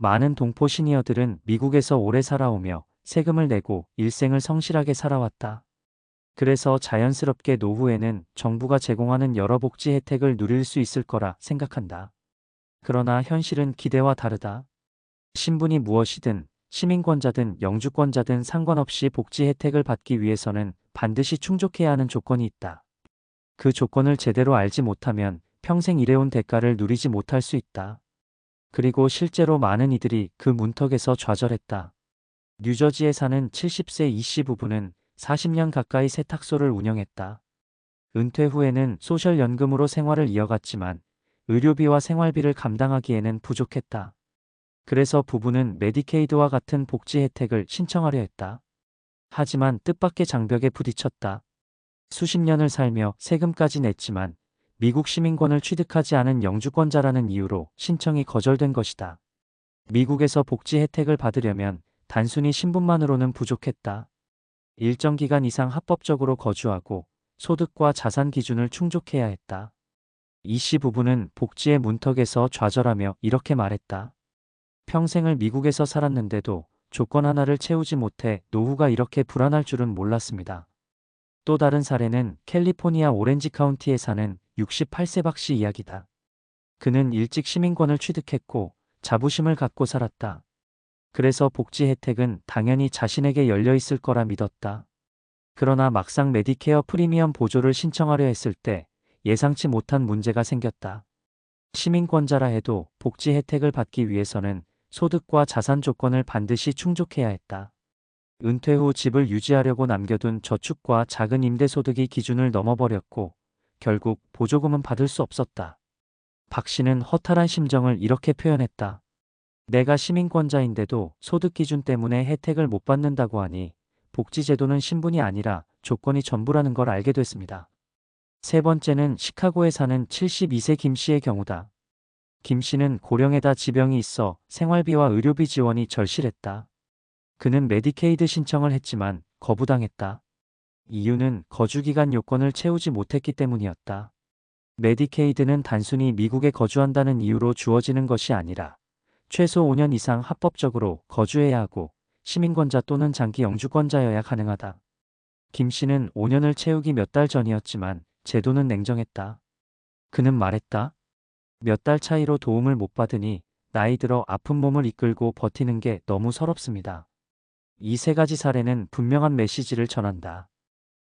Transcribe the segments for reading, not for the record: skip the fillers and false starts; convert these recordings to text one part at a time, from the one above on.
많은 동포 시니어들은 미국에서 오래 살아오며 세금을 내고 일생을 성실하게 살아왔다. 그래서 자연스럽게 노후에는 정부가 제공하는 여러 복지 혜택을 누릴 수 있을 거라 생각한다. 그러나 현실은 기대와 다르다. 신분이 무엇이든 시민권자든 영주권자든 상관없이 복지 혜택을 받기 위해서는 반드시 충족해야 하는 조건이 있다. 그 조건을 제대로 알지 못하면 평생 일해온 대가를 누리지 못할 수 있다. 그리고 실제로 많은 이들이 그 문턱에서 좌절했다. 뉴저지에 사는 70세 이씨 부부는 40년 가까이 세탁소를 운영했다. 은퇴 후에는 소셜연금으로 생활을 이어갔지만 의료비와 생활비를 감당하기에는 부족했다. 그래서 부부는 메디케이드와 같은 복지 혜택을 신청하려 했다. 하지만 뜻밖의 장벽에 부딪혔다. 수십 년을 살며 세금까지 냈지만 미국 시민권을 취득하지 않은 영주권자라는 이유로 신청이 거절된 것이다. 미국에서 복지 혜택을 받으려면 단순히 신분만으로는 부족했다. 일정 기간 이상 합법적으로 거주하고 소득과 자산 기준을 충족해야 했다. 이 씨 부부는 복지의 문턱에서 좌절하며 이렇게 말했다. 평생을 미국에서 살았는데도 조건 하나를 채우지 못해 노후가 이렇게 불안할 줄은 몰랐습니다. 또 다른 사례는 캘리포니아 오렌지 카운티에 사는 68세 박 씨 이야기다. 그는 일찍 시민권을 취득했고 자부심을 갖고 살았다. 그래서 복지 혜택은 당연히 자신에게 열려 있을 거라 믿었다. 그러나 막상 메디케어 프리미엄 보조를 신청하려 했을 때 예상치 못한 문제가 생겼다. 시민권자라 해도 복지 혜택을 받기 위해서는 소득과 자산 조건을 반드시 충족해야 했다. 은퇴 후 집을 유지하려고 남겨둔 저축과 작은 임대소득이 기준을 넘어버렸고 결국 보조금은 받을 수 없었다. 박 씨는 허탈한 심정을 이렇게 표현했다. 내가 시민권자인데도 소득 기준 때문에 혜택을 못 받는다고 하니 복지제도는 신분이 아니라 조건이 전부라는 걸 알게 됐습니다. 세 번째는 시카고에 사는 72세 김 씨의 경우다. 김 씨는 고령에다 지병이 있어 생활비와 의료비 지원이 절실했다. 그는 메디케이드 신청을 했지만 거부당했다. 이유는 거주기간 요건을 채우지 못했기 때문이었다. 메디케이드는 단순히 미국에 거주한다는 이유로 주어지는 것이 아니라 최소 5년 이상 합법적으로 거주해야 하고 시민권자 또는 장기 영주권자여야 가능하다. 김 씨는 5년을 채우기 몇 달 전이었지만 제도는 냉정했다. 그는 말했다. 몇 달 차이로 도움을 못 받으니 나이 들어 아픈 몸을 이끌고 버티는 게 너무 서럽습니다. 이 세 가지 사례는 분명한 메시지를 전한다.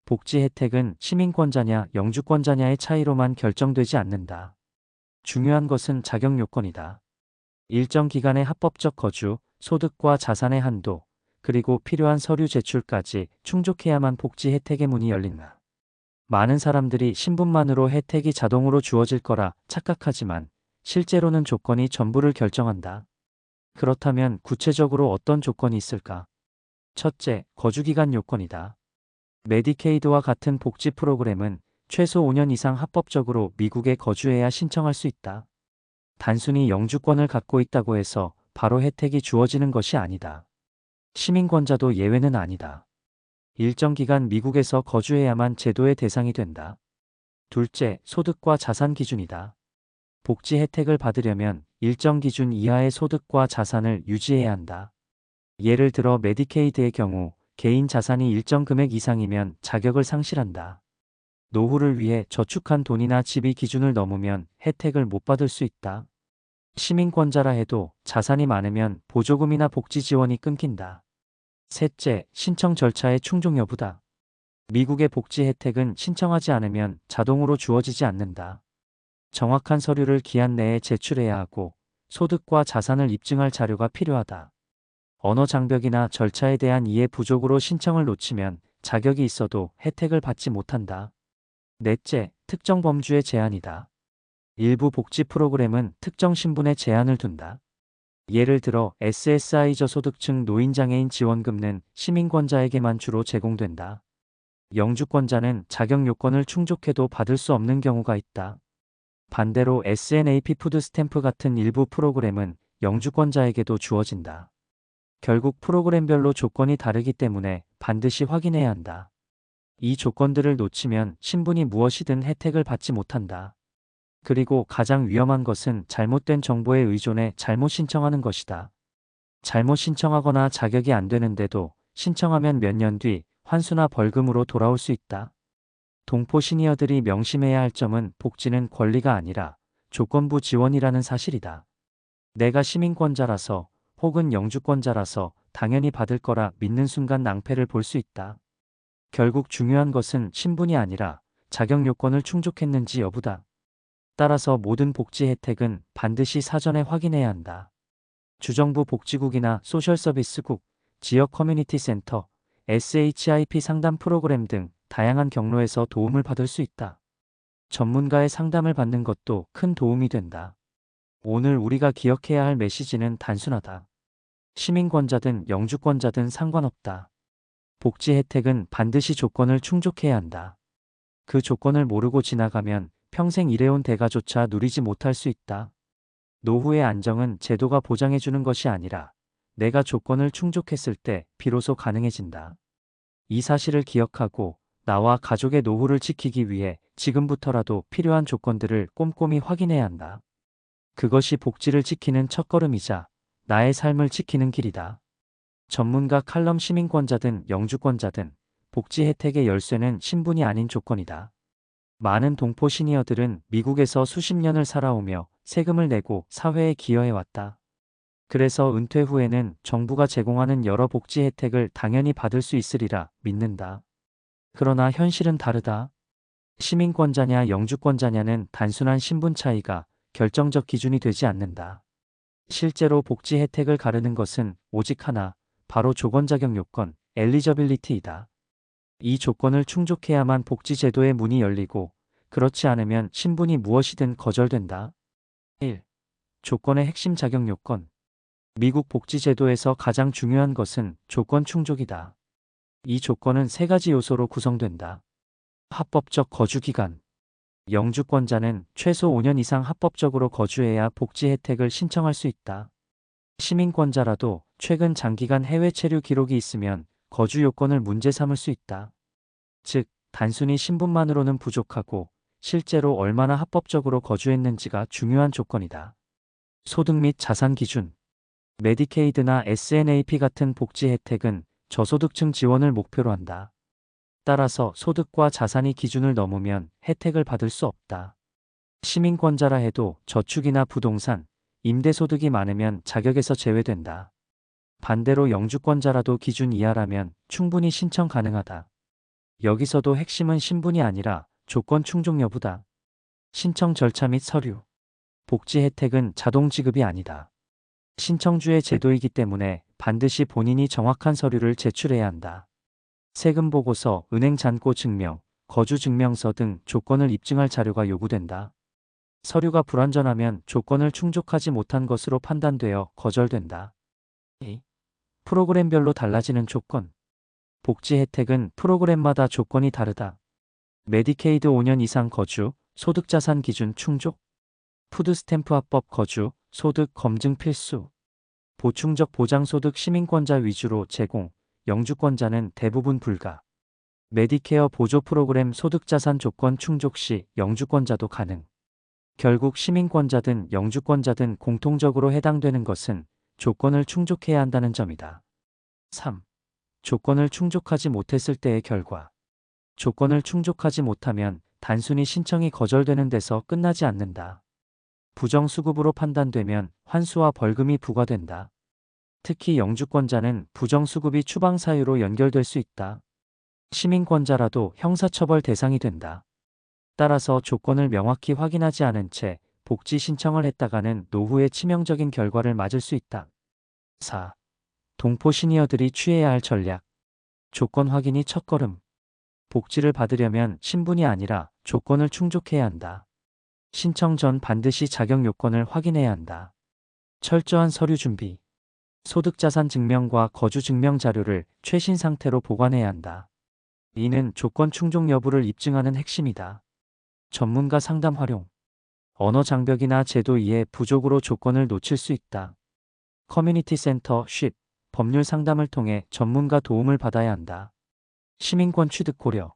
복지 혜택은 시민권자냐 영주권자냐의 차이로만 결정되지 않는다. 중요한 것은 자격 요건이다. 일정 기간의 합법적 거주, 소득과 자산의 한도, 그리고 필요한 서류 제출까지 충족해야만 복지 혜택의 문이 열린다. 많은 사람들이 신분만으로 혜택이 자동으로 주어질 거라 착각하지만 실제로는 조건이 전부를 결정한다. 그렇다면 구체적으로 어떤 조건이 있을까? 첫째, 거주기간 요건이다. 메디케이드와 같은 복지 프로그램은 최소 5년 이상 합법적으로 미국에 거주해야 신청할 수 있다. 단순히 영주권을 갖고 있다고 해서 바로 혜택이 주어지는 것이 아니다. 시민권자도 예외는 아니다. 일정 기간 미국에서 거주해야만 제도의 대상이 된다. 둘째, 소득과 자산 기준이다. 복지 혜택을 받으려면 일정 기준 이하의 소득과 자산을 유지해야 한다. 예를 들어 메디케이드의 경우 개인 자산이 일정 금액 이상이면 자격을 상실한다. 노후를 위해 저축한 돈이나 집이 기준을 넘으면 혜택을 못 받을 수 있다. 시민권자라 해도 자산이 많으면 보조금이나 복지 지원이 끊긴다. 셋째, 신청 절차의 충족 여부다. 미국의 복지 혜택은 신청하지 않으면 자동으로 주어지지 않는다. 정확한 서류를 기한 내에 제출해야 하고 소득과 자산을 입증할 자료가 필요하다. 언어 장벽이나 절차에 대한 이해 부족으로 신청을 놓치면 자격이 있어도 혜택을 받지 못한다. 넷째, 특정 범주의 제한이다. 일부 복지 프로그램은 특정 신분에 제한을 둔다. 예를 들어 SSI 저소득층 노인장애인 지원금은 시민권자에게만 주로 제공된다. 영주권자는 자격 요건을 충족해도 받을 수 없는 경우가 있다. 반대로 SNAP 푸드 스탬프 같은 일부 프로그램은 영주권자에게도 주어진다. 결국 프로그램별로 조건이 다르기 때문에 반드시 확인해야 한다. 이 조건들을 놓치면 신분이 무엇이든 혜택을 받지 못한다. 그리고 가장 위험한 것은 잘못된 정보에 의존해 잘못 신청하는 것이다. 잘못 신청하거나 자격이 안 되는데도 신청하면 몇 년 뒤 환수나 벌금으로 돌아올 수 있다. 동포 시니어들이 명심해야 할 점은 복지는 권리가 아니라 조건부 지원이라는 사실이다. 내가 시민권자라서 혹은 영주권자라서 당연히 받을 거라 믿는 순간 낭패를 볼 수 있다. 결국 중요한 것은 신분이 아니라 자격 요건을 충족했는지 여부다. 따라서 모든 복지 혜택은 반드시 사전에 확인해야 한다. 주정부 복지국이나 소셜서비스국, 지역 커뮤니티 센터, SHIP 상담 프로그램 등 다양한 경로에서 도움을 받을 수 있다. 전문가의 상담을 받는 것도 큰 도움이 된다. 오늘 우리가 기억해야 할 메시지는 단순하다. 시민권자든 영주권자든 상관없다. 복지 혜택은 반드시 조건을 충족해야 한다. 그 조건을 모르고 지나가면 평생 일해온 대가조차 누리지 못할 수 있다. 노후의 안정은 제도가 보장해주는 것이 아니라 내가 조건을 충족했을 때 비로소 가능해진다. 이 사실을 기억하고 나와 가족의 노후를 지키기 위해 지금부터라도 필요한 조건들을 꼼꼼히 확인해야 한다. 그것이 복지를 지키는 첫걸음이자 나의 삶을 지키는 길이다. 전문가 칼럼 시민권자든 영주권자든 복지 혜택의 열쇠는 신분이 아닌 조건이다. 많은 동포 시니어들은 미국에서 수십 년을 살아오며 세금을 내고 사회에 기여해왔다. 그래서 은퇴 후에는 정부가 제공하는 여러 복지 혜택을 당연히 받을 수 있으리라 믿는다. 그러나 현실은 다르다. 시민권자냐 영주권자냐는 단순한 신분 차이가 결정적 기준이 되지 않는다. 실제로 복지 혜택을 가르는 것은 오직 하나, 바로 조건 자격 요건, 엘리저빌리티이다. 이 조건을 충족해야만 복지 제도의 문이 열리고 그렇지 않으면 신분이 무엇이든 거절된다. 1. 조건의 핵심 자격 요건. 미국 복지 제도에서 가장 중요한 것은 조건 충족이다. 이 조건은 세 가지 요소로 구성된다. 합법적 거주 기간. 영주권자는 최소 5년 이상 합법적으로 거주해야 복지 혜택을 신청할 수 있다. 시민권자라도 최근 장기간 해외 체류 기록이 있으면 거주 요건을 문제 삼을 수 있다. 즉, 단순히 신분만으로는 부족하고 실제로 얼마나 합법적으로 거주했는지가 중요한 조건이다. 소득 및 자산 기준. 메디케이드나 SNAP 같은 복지 혜택은 저소득층 지원을 목표로 한다. 따라서 소득과 자산이 기준을 넘으면 혜택을 받을 수 없다. 시민권자라 해도 저축이나 부동산, 임대소득이 많으면 자격에서 제외된다. 반대로 영주권자라도 기준 이하라면 충분히 신청 가능하다. 여기서도 핵심은 신분이 아니라 조건 충족 여부다. 신청 절차 및 서류. 복지 혜택은 자동 지급이 아니다. 신청주의 제도이기 때문에 반드시 본인이 정확한 서류를 제출해야 한다. 세금 보고서, 은행 잔고 증명, 거주 증명서 등 조건을 입증할 자료가 요구된다. 서류가 불완전하면 조건을 충족하지 못한 것으로 판단되어 거절된다. 2. 프로그램별로 달라지는 조건. 복지 혜택은 프로그램마다 조건이 다르다. 메디케이드 5년 이상 거주, 소득 자산 기준 충족, 푸드스탬프 합법 거주, 소득 검증 필수, 보충적 보장소득 시민권자 위주로 제공, 영주권자는 대부분 불가. 메디케어 보조 프로그램 소득자산 조건 충족 시 영주권자도 가능. 결국 시민권자든 영주권자든 공통적으로 해당되는 것은 조건을 충족해야 한다는 점이다. 3. 조건을 충족하지 못했을 때의 결과. 조건을 충족하지 못하면 단순히 신청이 거절되는 데서 끝나지 않는다. 부정수급으로 판단되면 환수와 벌금이 부과된다. 특히 영주권자는 부정수급이 추방사유로 연결될 수 있다. 시민권자라도 형사처벌 대상이 된다. 따라서 조건을 명확히 확인하지 않은 채 복지 신청을 했다가는 노후에 치명적인 결과를 맞을 수 있다. 4. 동포 시니어들이 취해야 할 전략. 조건 확인이 첫걸음. 복지를 받으려면 신분이 아니라 조건을 충족해야 한다. 신청 전 반드시 자격 요건을 확인해야 한다. 철저한 서류 준비. 소득자산 증명과 거주 증명 자료를 최신 상태로 보관해야 한다. 이는 조건 충족 여부를 입증하는 핵심이다. 전문가 상담 활용. 언어 장벽이나 제도 이해 부족으로 조건을 놓칠 수 있다. 커뮤니티 센터, 쉽, 법률 상담을 통해 전문가 도움을 받아야 한다. 시민권 취득 고려.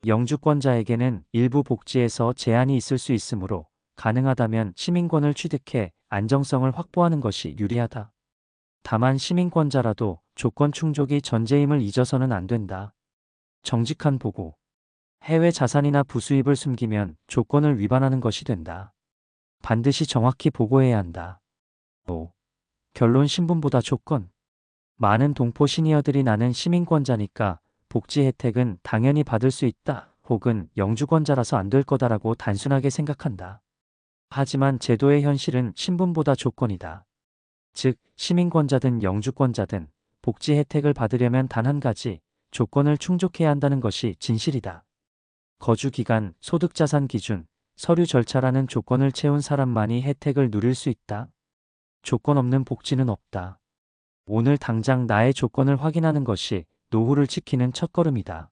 영주권자에게는 일부 복지에서 제한이 있을 수 있으므로 가능하다면 시민권을 취득해 안정성을 확보하는 것이 유리하다. 다만 시민권자라도 조건 충족이 전제임을 잊어서는 안 된다. 정직한 보고. 해외 자산이나 부수입을 숨기면 조건을 위반하는 것이 된다. 반드시 정확히 보고해야 한다. 5. 결론 신분보다 조건. 많은 동포 시니어들이 나는 시민권자니까 복지 혜택은 당연히 받을 수 있다. 혹은 영주권자라서 안 될 거다라고 단순하게 생각한다. 하지만 제도의 현실은 신분보다 조건이다. 즉, 시민권자든 영주권자든 복지 혜택을 받으려면 단 한 가지 조건을 충족해야 한다는 것이 진실이다. 거주기간, 소득자산 기준, 서류 절차라는 조건을 채운 사람만이 혜택을 누릴 수 있다. 조건 없는 복지는 없다. 오늘 당장 나의 조건을 확인하는 것이 노후를 지키는 첫걸음이다.